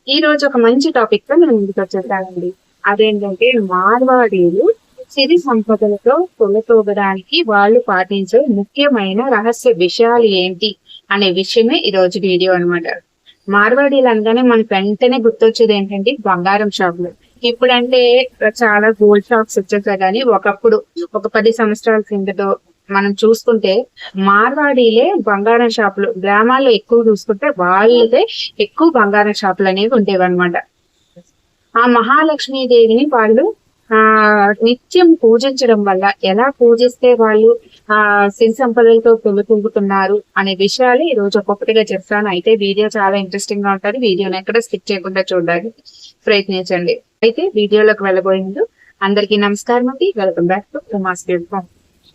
ఈ రోజు ఒక మంచి టాపిక్ తో నేను ముందుకు వచ్చేసానండి. అదేంటంటే మార్వాడీలు సిరి సంపదలతో తొలతూగడానికి వాళ్ళు పాటించే ముఖ్యమైన రహస్య విషయాలు ఏంటి అనే విషయమే ఈ రోజు వీడియో అనమాట. మార్వాడీలు అనగానే మనకు వెంటనే గుర్తొచ్చేది ఏంటంటే బంగారం షాపులు. ఇప్పుడంటే చాలా గోల్డ్ షాప్స్ వచ్చేసాయి, కానీ ఒకప్పుడు ఒక 10 సంవత్సరాల కిందతో మనం చూసుకుంటే మార్వాడీలే బంగారం షాపులు. గ్రామాల్లో ఎక్కువ చూసుకుంటే వాళ్ళదే ఎక్కువ బంగారం షాపులు అనేవి ఉండేవి అనమాట. ఆ మహాలక్ష్మీదేవిని వాళ్ళు నిత్యం పూజించడం వల్ల ఎలా పూజిస్తే వాళ్ళు సిరి సంపదలతో తొలుతూగుతున్నారు అనే విషయాలు ఈ రోజు ఒక్కొక్కటిగా చెప్తాను. అయితే వీడియో చాలా ఇంట్రెస్టింగ్ గా ఉంటుంది. వీడియోని ఎక్కడ స్కిప్ చేయకుండా చూడడానికి ప్రయత్నించండి. అయితే వీడియోలోకి వెళ్ళబోయే ముందు అందరికీ నమస్కారం అండి. Welcome back to Uma's platform.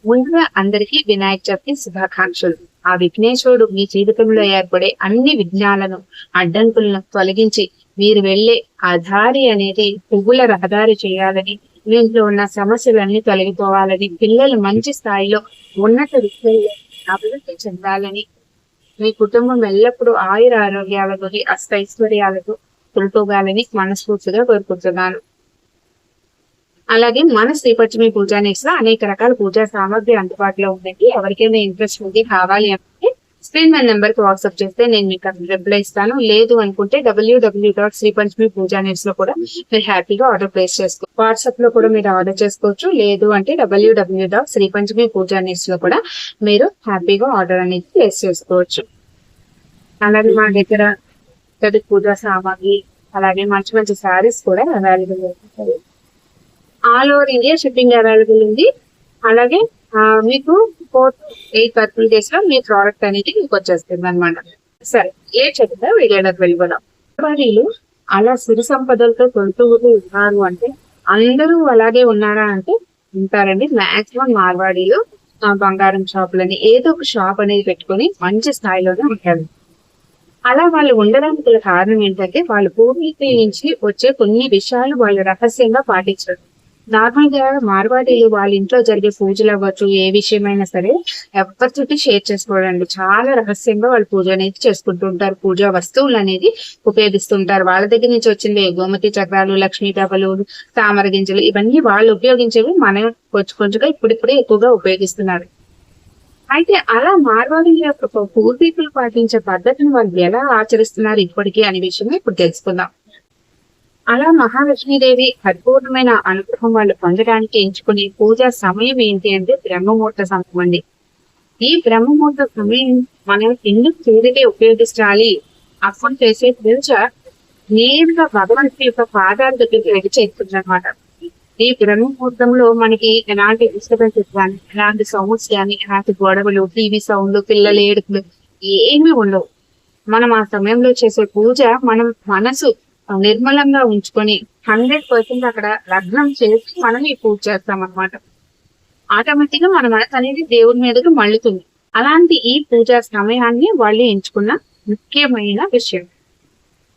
ముందుగా అందరికీ వినాయక చవితి శుభాకాంక్షలు. ఆ విఘ్నేశ్వరుడు మీ జీవితంలో ఏర్పడే అన్ని విఘ్నాలను, అడ్డంకులను తొలగించి మీరు వెళ్లే ఆ దారి అనేది పువ్వుల రహదారి చేయాలని, ఇంట్లో ఉన్న సమస్యలన్నీ తొలగిపోవాలని, పిల్లలు మంచి స్థాయిలో ఉన్నత విద్యలో అభివృద్ధి చెందాలని, మీ కుటుంబం ఎల్లప్పుడూ ఆయుర ఆరోగ్యాలతో అష్టైశ్వర్యాలతో తొలతూగాలని మనస్ఫూర్తిగా కోరుకుంటున్నాను. అలాగే మన శ్రీపంచమి పూజా నెక్స్ట్ లో అనేక రకాల పూజా సామాగ్రి అందుబాటులో ఉందండి. ఎవరికైనా ఇంట్రెస్ట్ ఉంది, కావాలి అంటే స్క్రీన్ మీద నెంబర్ కి వాట్సాప్ చేస్తే నేను మీకు రిప్లై ఇస్తాను. లేదు అనుకుంటే www.sripanchami.pooja.net లో కూడా మీరు హ్యాపీగా ఆర్డర్ ప్లేస్ చేసుకోవచ్చు. వాట్సాప్ లో కూడా మీరు ఆర్డర్ చేసుకోవచ్చు. లేదు అంటే www.sripanchami.pooja.net లో కూడా మీరు హ్యాపీగా ఆర్డర్ అనేది ప్లేస్ చేసుకోవచ్చు. అలాగే మా దగ్గర పూజా సామాగ్రి, అలాగే మంచి మంచి శారీస్ కూడా అవైలబుల్ ఉంటాయి. All over India shipping available ఉంది. అలాగే మీకు 4-8 వర్కింగ్ డేస్ లో మీ ప్రోడక్ట్ అనేది మీకు వచ్చేస్తుంది అనమాట. సరే, ఏ చెప్తా వీడియోలోకి వెళ్ళిపోదాం. మార్వాడీలు అలా సిరి సంపదలతో తొలుతూ ఉన్నారు అంటే అందరూ అలాగే ఉన్నారా అంటే ఉంటారండి. మాక్సిమం మార్వాడీలు బంగారం షాపులని ఏదో ఒక షాప్ అనేది పెట్టుకుని మంచి స్థాయిలోనే ఉంటారు. అలా వాళ్ళు ఉండడానికి గల కారణం ఏంటంటే వాళ్ళ పూర్వీకుల నుంచి వచ్చే కొన్ని విషయాలు వాళ్ళు రహస్యంగా పాటించడం. నార్మల్ గా మార్వాడీలు వాళ్ళ ఇంట్లో జరిగే పూజలు అవ్వచ్చు, ఏ విషయమైనా సరే ఎవరితోటి షేర్ చేసుకోవడానికి చాలా రహస్యంగా వాళ్ళు పూజ అనేది చేసుకుంటూ ఉంటారు. పూజా వస్తువులు అనేది ఉపయోగిస్తుంటారు. వాళ్ళ దగ్గర నుంచి వచ్చింది గోమతి చక్రాలు, లక్ష్మీ దెబ్బలు, తామర గింజలు, ఇవన్నీ వాళ్ళు ఉపయోగించేవి మనం కొంచెం కొంచెంగా ఇప్పుడిప్పుడే ఎక్కువగా ఉపయోగిస్తున్నారు. అయితే అలా మార్వాడీల యొక్క పూర్వీకులు పాటించే పద్ధతిని వాళ్ళు ఎలా ఆచరిస్తున్నారు ఇప్పటికీ అనే విషయం ఇప్పుడు తెలుసుకుందాం. అలా మహాలక్ష్మీదేవి పరిపూర్ణమైన అనుగ్రహం వాళ్ళు పొందడానికి ఎంచుకునే పూజా సమయం ఏంటి అంటే బ్రహ్మముహూర్త సమయం అండి. ఈ బ్రహ్మముహూర్త సమయం మనం ఎందుకు చేతికే ఉపయోగించాలి? అప్పుడు చేసే పూజ నేరుగా భగవంతుడి యొక్క పాదాల దగ్గరికి వెళ్ళి చేస్తుంది అనమాట. ఈ బ్రహ్మముహూర్తంలో మనకి ఎలాంటి డిస్టర్బెన్సెస్ కానీ, ఎలాంటి సౌండ్స్ కానీ, ఎలాంటి గొడవలు, టీవీ సౌండ్లు, పిల్లల ఏడుపులు ఏమీ ఉండవు. మనం ఆ సమయంలో చేసే పూజ మనం మనసు నిర్మలంగా ఉంచుకొని 100% అక్కడ లగ్నం చేసి మనం ఈ పూజ చేస్తాం అనమాట. ఆటోమేటిక్ గా మన మనసు అనేది దేవుడి మీదకి మళ్ళుతుంది. అలాంటి ఈ పూజా సమయాన్ని వాళ్ళు ఎంచుకున్న ముఖ్యమైన విషయం.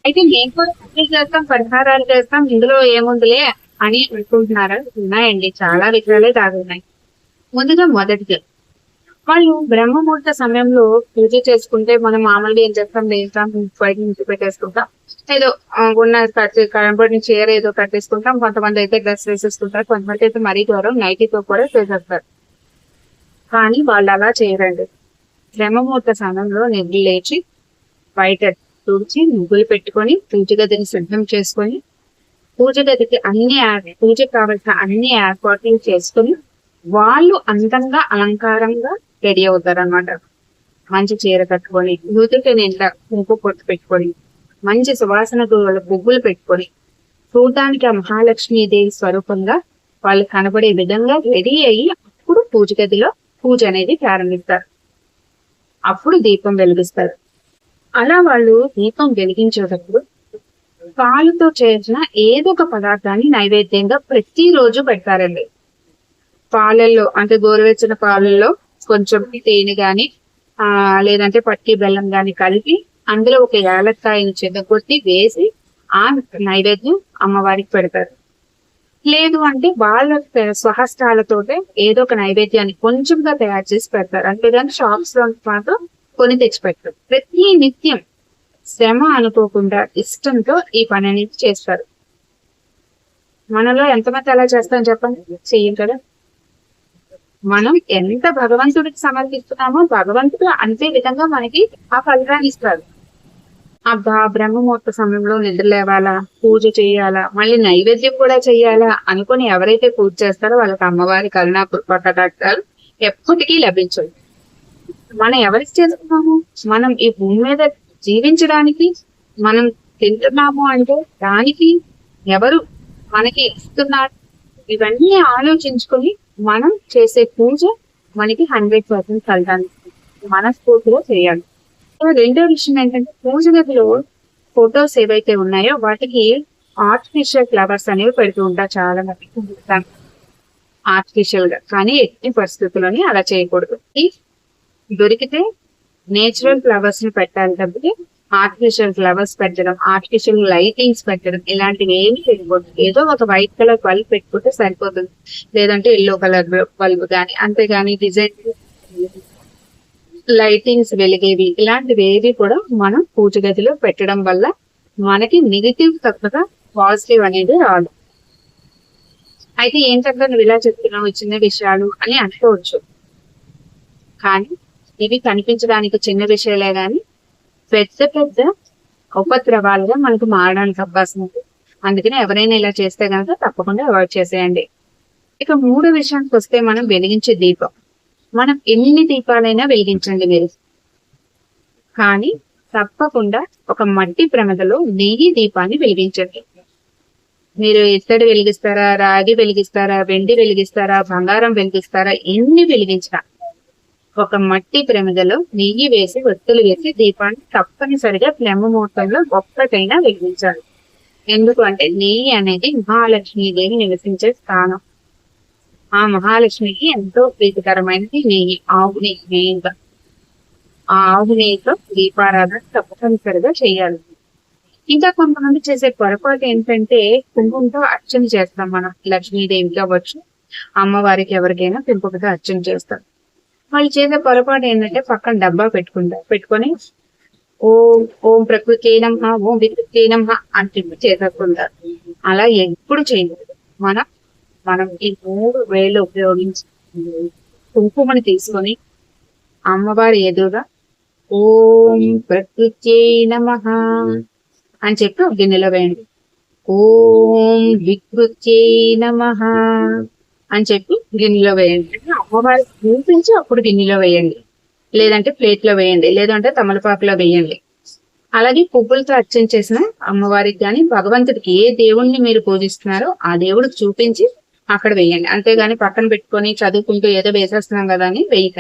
అయితే మేము కూడా పూజలు చేస్తాం, పరిహారాలు చేస్తాం, ఇందులో ఏముందిలే అని అనుకుంటున్నారా? ఉన్నాయండి, చాలా విషయాలే దాగున్నాయి. ముందుగా మొదటిగా వాళ్ళు బ్రహ్మముహూర్త సమయంలో పూజ చేసుకుంటే మనం మామూలుగా ఏం చేస్తాం, లేస్తాం, బయట నుంచి పెట్టేసుకుంటాం, ఏదో ఉన్న కనబడిన చీర ఏదో కట్టేసుకుంటాం. కొంతమంది అయితే డ్రెస్ వేసేసుకుంటారు, కొంతమంది అయితే మరీ దూరం నైటీతో కూడా చేసేస్తారు. కానీ వాళ్ళు అలా చేయరండి. బ్రహ్మముహూర్త సమయంలో నిద్ర లేచి బయట తుడిచి ముగ్గులు పెట్టుకొని పూజ గదిని సిద్ధం చేసుకొని పూజ గదికి పూజకు కావాల్సిన అన్ని ఏర్పాట్లు చేసుకుని వాళ్ళు అందంగా అలంకారంగా రెడీ అవుతారు అనమాట. మంచి చీర కట్టుకొని, నుదుటి నిండా కుంకుమ పొట్టు పెట్టుకొని, మంచి సువాసన పువ్వులు పెట్టుకొని, చూడడానికి ఆ మహాలక్ష్మీదేవి స్వరూపంగా వాళ్ళు కనబడే విధంగా రెడీ అయ్యి అప్పుడు పూజ గదిలో పూజ అనేది ప్రారంభిస్తారు. అప్పుడు దీపం వెలిగిస్తారు. అలా వాళ్ళు దీపం వెలిగించేటప్పుడు పాలుతో చేసిన ఏదో ఒక పదార్థాన్ని నైవేద్యంగా ప్రతిరోజు పెడతారండి. పాలల్లో అంటే గోరువెచ్చని పాలల్లో కొంచెం తేనె గాని లేదంటే పట్టి బెల్లం గాని కలిపి అందులో ఒక యాలక్కాయని చెదగొట్టి వేసి ఆ నైవేద్యం అమ్మవారికి పెడతారు. లేదు అంటే వాళ్ళ స్వహస్తాలతోటే ఏదో ఒక నైవేద్యాన్ని కొంచెంగా తయారు చేసి పెడతారు. అంతేగాని షాప్స్ లో మాత్రం కొని తెచ్చి పెడతారు. ప్రతి నిత్యం శ్రమ అనుకోకుండా ఇష్టంతో ఈ పని అనేది చేస్తారు. మనలో ఎంతమంది అలా చేస్తాం చెప్పండి? చెయ్యం కదా. మనం ఎంత భగవంతుడికి సమర్పిస్తున్నామో భగవంతుడు అంతే విధంగా మనకి ఆ ఫలితాన్ని ఇస్తారు. అబ్బా బ్రహ్మముహూర్త సమయంలో నిద్ర లేవాలా, పూజ చేయాలా, మళ్ళీ నైవేద్యం కూడా చెయ్యాలా అనుకుని ఎవరైతే పూజ చేస్తారో వాళ్ళకి అమ్మవారి కరుణా కృపా కటాక్షాలు ఎప్పటికీ లభించవు. మనం ఎవరికి చేస్తున్నాము? మనం ఈ భూమి మీద జీవించడానికి మనం తింటున్నాము అంటే దానికి ఎవరు మనకి ఇస్తున్నారు? ఇవన్నీ ఆలోచించుకొని మనం చేసే పూజ మనకి 100% ఫలితాన్ని మనస్ఫూర్తిగా చేయాలి. రెండో విషయం ఏంటంటే పూజ గదిలో ఫొటోస్ ఏవైతే ఉన్నాయో వాటికి ఆర్టిఫిషియల్ ఫ్లవర్స్ అనేవి పెడుతూ ఉంటారు చాలా మంది ఆర్టిఫిషియల్ గా. కానీ ఎట్టి పరిస్థితుల్లోని అలా చేయకూడదు. దొరికితే నేచురల్ ఫ్లవర్స్ ని పెట్టాలి తప్పితే ఆర్టిఫిషియల్ ఫ్లవర్స్ పెట్టడం, ఆర్టిఫిషియల్ లైటింగ్స్ పెట్టడం ఇలాంటివి ఏమి చేయకూడదు. ఏదో ఒక వైట్ కలర్ బల్బ్ పెట్టుకుంటే సరిపోతుంది, లేదంటే ఎల్లో కలర్ బల్బ్ కానీ, అంతేగాని డిజైన్ లైటింగ్స్ వెలిగేవి ఇలాంటివి ఏవి కూడా మనం పూజ గదిలో పెట్టడం వల్ల మనకి నెగిటివ్ తప్పగా పాజిటివ్ అనేది రాదు. అయితే ఏంటంటే నువ్వు ఇలా చెప్తున్నావు చిన్న విషయాలు అని అనుకోవచ్చు, కానీ ఇవి కనిపించడానికి చిన్న విషయాలే గాని పెద్ద పెద్ద ఉపద్రవాలుగా మనకు మారడానికి అవకాశం ఉంది. అందుకని ఎవరైనా ఇలా చేస్తే కనుక తప్పకుండా అవాయిడ్ చేసేయండి. ఇక మూడో విషయానికి వస్తే మనం వెలిగించే దీపం. మనం ఎన్ని దీపాలైనా వెలిగించండి మీరు, కానీ తప్పకుండా ఒక మట్టి ప్రమిదలో నెయ్యి దీపాన్ని వెలిగించండి. మీరు ఇత్తడి వెలిగిస్తారా, రాగి వెలిగిస్తారా, వెండి వెలిగిస్తారా, బంగారం వెలిగిస్తారా, ఎన్ని వెలిగించినా ఒక మట్టి ప్రమిదలో నెయ్యి వేసి ఒత్తులు వేసి దీపాన్ని తప్పనిసరిగా బ్రహ్మముహూర్తంలో ఒక్కటైనా వెలిగించాలి. ఎందుకు అంటే నెయ్యి అనేది మహాలక్ష్మీదేవి నివసించే స్థానం. ఆ మహాలక్ష్మికి ఎంతో ప్రీతికరమైనది నెయ్యి, ఆవు నెయ్యి మెయిన్గా. ఆ ఆవు నెయ్యితో దీపారాధన తప్పనిసరిగా చేయాలి. ఇంకా కొంతమంది చేసే పొరపాటు ఏంటంటే కుంకుమతో అర్చన చేస్తాం. మనం లక్ష్మీదేవికి అవ్వచ్చు, అమ్మవారికి ఎవరికైనా కుంకుమతో అర్చన చేస్తాం. వాళ్ళు చేసే పొరపాటు ఏంటంటే పక్కన డబ్బా పెట్టుకొని ఓం ఓం ప్రకృతి నమః, ఓం వికృతి నమః అని చేసేసుకుంటారు. అలా ఎప్పుడు చేయకూడదు. మనం ఈ 3 వేలు ఉపయోగించి కుంకుమని తీసుకొని అమ్మవారి ఎదురుగా ఓం ప్రకృతి నమః అని చెప్పి ఒక గిన్నెలో వేయండి. ఓం వికృతి నమః అని చెప్పి గిన్నెలో వేయండి. అమ్మవారికి చూపించి అప్పుడు గిన్నెలో వేయండి, లేదంటే ప్లేట్ లో వేయండి, లేదంటే తమలపాకులో వేయండి. అలాగే పువ్వులతో అర్చన చేసిన అమ్మవారికి కానీ భగవంతుడికి ఏ దేవుణ్ణి మీరు పూజిస్తున్నారో ఆ దేవుడికి చూపించి అక్కడ వేయండి. అంతేగాని పక్కన పెట్టుకొని చదువుకుంటూ ఏదో వేసేస్తున్నాం కదా అని వేయక.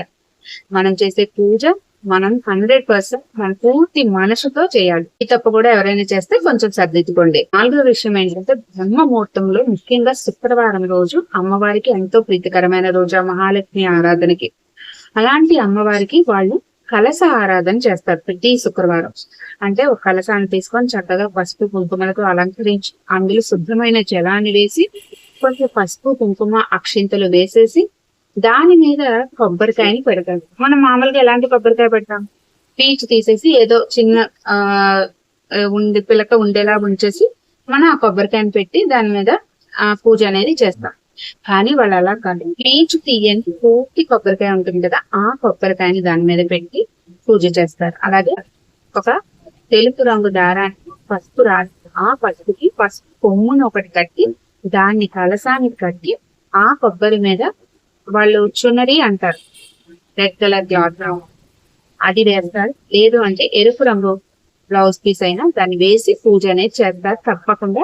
మనం చేసే పూజ మనం 100% మన పూర్తి మనసుతో చేయాలి. ఈ తప్పు కూడా ఎవరైనా చేస్తే కొంచెం సర్దిద్దుకోండి. 4వ విషయం ఏంటంటే బ్రహ్మముహూర్తంలో ముఖ్యంగా శుక్రవారం రోజు అమ్మవారికి ఎంతో ప్రీతికరమైన రోజు మహాలక్ష్మి ఆరాధనకి. అలాంటి అమ్మవారికి వాళ్ళు కలశ ఆరాధన చేస్తారు ప్రతి శుక్రవారం. అంటే ఒక కలశాన్ని తీసుకొని చక్కగా పసుపు కుంకుమలతో అలంకరించి అందులో శుద్ధమైన జలాన్ని వేసి కొంచెం పసుపు కుంకుమ అక్షింతలు వేసేసి దాని మీద కొబ్బరికాయని పెడతాం. మనం మామూలుగా ఎలాంటి కొబ్బరికాయ పెడతాం? పీచు తీసేసి ఏదో చిన్న పిలక ఉండేలా ఉంచేసి మనం ఆ కొబ్బరికాయని పెట్టి దాని మీద పూజ అనేది చేస్తాం. కానీ వాళ్ళు అలా కాదు, పీచు తీయని పూర్తి కొబ్బరికాయ ఉంటుంది కదా, ఆ కొబ్బరికాయని దాని మీద పెట్టి పూజ చేస్తారు. అలాగే ఒక తెలుపు రంగు దారాన్ని పసుపు రాసి ఆ పసుపుకి పసుపు కొమ్మును ఒకటి కట్టి దాన్ని కలసానికి కట్టి ఆ కొబ్బరి మీద వాళ్ళు చున్నరి అంటారు, రెడ్ కలర్ క్లాత్ అది వేస్తారు. లేదు అంటే ఎరుపు రంగు బ్లౌజ్ పీస్ అయినా దాన్ని వేసి పూజ అనేది చేస్తారు. తప్పకుండా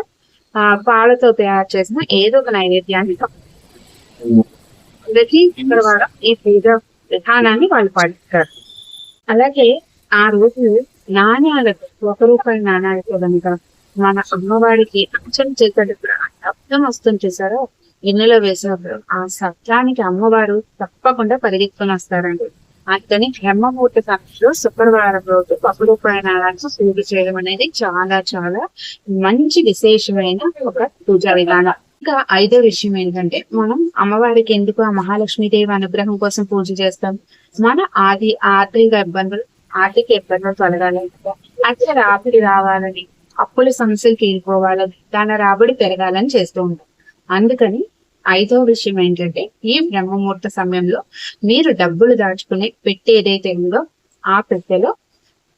పాలతో తయారు చేసిన ఏదో ఒక నైవేద్యాన్ని ప్రతి శుక్రవారం ఈ పూజ విధానాన్ని వాళ్ళు పాటిస్తారు. అలాగే ఆ రోజు నాణ్యాలతో ₹1 నాణ్యాలతో కనుక మన అమ్మవారికి అర్చన చేసేటప్పుడు ఆ శబ్దం వస్తుంది చూసారో గిన్నెలో వేసినప్పుడు, ఆ శబ్దానికి అమ్మవారు తప్పకుండా పరిగెత్తుకొని వస్తారండి. అందుకని బ్రహ్మముహూర్త సమయంలో శుక్రవారం రోజు ₹1 నాణ్యాలతో పూజ చేయడం అనేది చాలా చాలా మంచి విశేషమైన ఒక పూజా విధానం. ఇంకా 5వ విషయం ఏంటంటే మనం అమ్మవారికి ఎందుకు ఆ మహాలక్ష్మీదేవి అనుగ్రహం కోసం పూజ చేస్తాం? మన ఆర్థిక ఇబ్బందులు ఆర్థిక ఇబ్బందులు తొలగాలని, అధిక రాబడి రావాలని, అప్పుల సమస్యలు తీరిపోవాలని, దాని రాబడి పెరగాలని చేస్తూ ఉంటాం. అందుకని 5వ విషయం ఏంటంటే, ఈ బ్రహ్మముహూర్త సమయంలో మీరు డబ్బులు దాచుకునే పెట్టె ఏదైతే ఉందో ఆ పెట్టెలో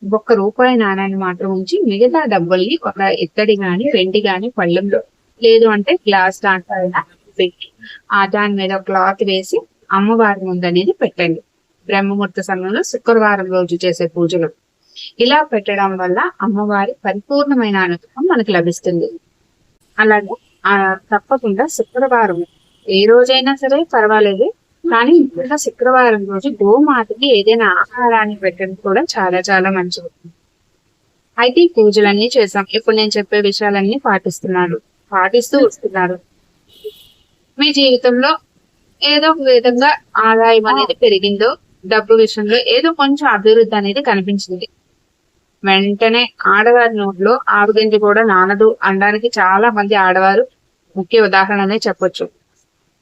₹1 నాణాన్ని మాత్రం ఉంచి మిగతా డబ్బుల్ని ఒక ఇత్తడి గాని, వెండి గాని పళ్ళెంలో, లేదు అంటే గ్లాస్ దాంట్లో అయినా పెట్టి దాని మీద క్లాత్ వేసి అమ్మవారి ముందు అనేది పెట్టండి. బ్రహ్మముహూర్త సమయంలో శుక్రవారం రోజు చేసే పూజలు ఇలా పెట్టడం వల్ల అమ్మవారి పరిపూర్ణమైన అనుగ్రహం మనకు లభిస్తుంది. అలాగే తప్పకుండా శుక్రవారం ఏ రోజైనా సరే పర్వాలేదు, కానీ ముఖ్యంగా శుక్రవారం రోజు గోమాతకి ఏదైనా ఆహారాన్ని పెట్టడం కూడా చాలా చాలా మంచిది. అయితే ఈ పూజలన్నీ చేసాం. ఇప్పుడు నేను చెప్పే విషయాలన్నీ పాటిస్తూ వస్తున్నారు. మీ జీవితంలో ఏదో ఒక విధంగా ఆదాయం అనేది పెరిగిందో, డబ్బు విషయంలో ఏదో కొంచెం అభివృద్ధి అనేది కనిపించింది. వెంటనే ఆడవారి నోట్లో ఆవుగింజ కూడా నానదు అనడానికి చాలా మంది ఆడవారు ముఖ్య ఉదాహరణనే చెప్పొచ్చు.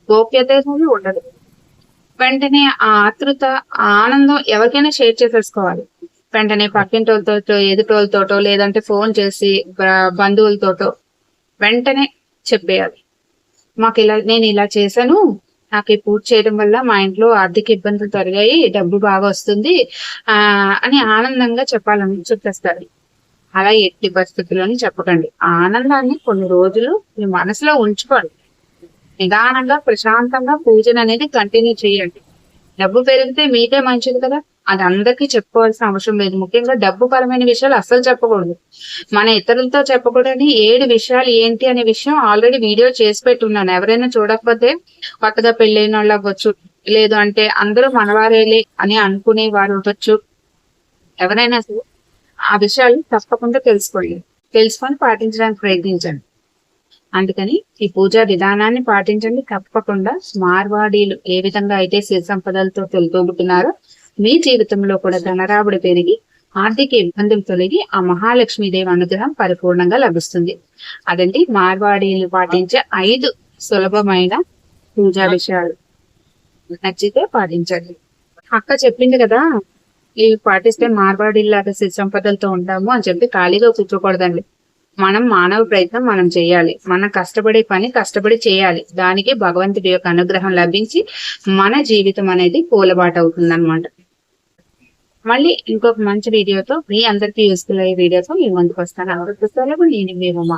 గోప్యత అనేది ఉండదు. వెంటనే ఆ ఆతృత, ఆ ఆనందం ఎవరికైనా షేర్ చేసేసుకోవాలి. వెంటనే పక్కింటోళ్ళతో, ఎదుటోళ్ళతోటో, లేదంటే ఫోన్ చేసి బంధువులతోటో వెంటనే చెప్పేయాలి. నేను ఇలా చేశాను, నాకు ఈ పూజ చేయడం వల్ల మా ఇంట్లో ఆర్థిక ఇబ్బందులు తొలగాయి, డబ్బు బాగా వస్తుంది అని ఆనందంగా చెప్పేస్తారు. అలా ఎట్టి పరిస్థితుల్లోని చెప్పకండి. ఆ ఆనందాన్ని కొన్ని రోజులు మీ మనసులో ఉంచుకోండి. నిదానంగా ప్రశాంతంగా పూజను అనేది కంటిన్యూ చేయండి. డబ్బు పెరిగితే మీకే మంచిది కదా, అది అందరికీ చెప్పుకోవాల్సిన అవసరం లేదు. ముఖ్యంగా డబ్బు పరమైన విషయాలు అస్సలు చెప్పకూడదు. మన ఇతరులతో చెప్పకూడని 7 విషయాలు ఏంటి అనే విషయం ఆల్రెడీ వీడియో చేసి పెట్టున్నాను. ఎవరైనా చూడకపోతే కొత్తగా పెళ్ళైన వాళ్ళు అవ్వచ్చు, లేదు అంటే అందరూ మనవారేలే అని అనుకునే వారు అవ్వచ్చు, ఎవరైనా సరే ఆ విషయాలు తప్పకుండా తెలుసుకొని పాటించడానికి ప్రయత్నించండి. అందుకని ఈ పూజా విధానాన్ని పాటించండి. తప్పకుండా మార్వాడీలు ఏ విధంగా అయితే సిరి సంపదలతో తొలతూగుతున్నారో మీ జీవితంలో కూడా ధనరాబడి పెరిగి ఆర్థిక ఇబ్బందులు తొలగి ఆ మహాలక్ష్మీదేవి అనుగ్రహం పరిపూర్ణంగా లభిస్తుంది. అదండి మార్వాడీలు పాటించే 5 సులభమైన పూజా విషయాలు. నచ్చితే పాటించండి. అక్క చెప్పింది కదా, ఇవి పాటిస్తే మార్వాడీలాగా సిరి సంపదలతో ఉంటాము అని చెప్పి ఖాళీగా కూర్చోకూడదండి. మనం మానవ ప్రయత్నం మనం చేయాలి. మనం కష్టపడే పని కష్టపడి చేయాలి. దానికి భగవంతుడి యొక్క అనుగ్రహం లభించి మన జీవితం అనేది పూలబాట అవుతుంది అనమాట. మళ్ళీ ఇంకొక మంచి వీడియోతో, మీ అందరికీ యూస్ఫుల్ అయ్యే వీడియోతో మీ ముందుకు వస్తాను. నేను మీ ఉమా.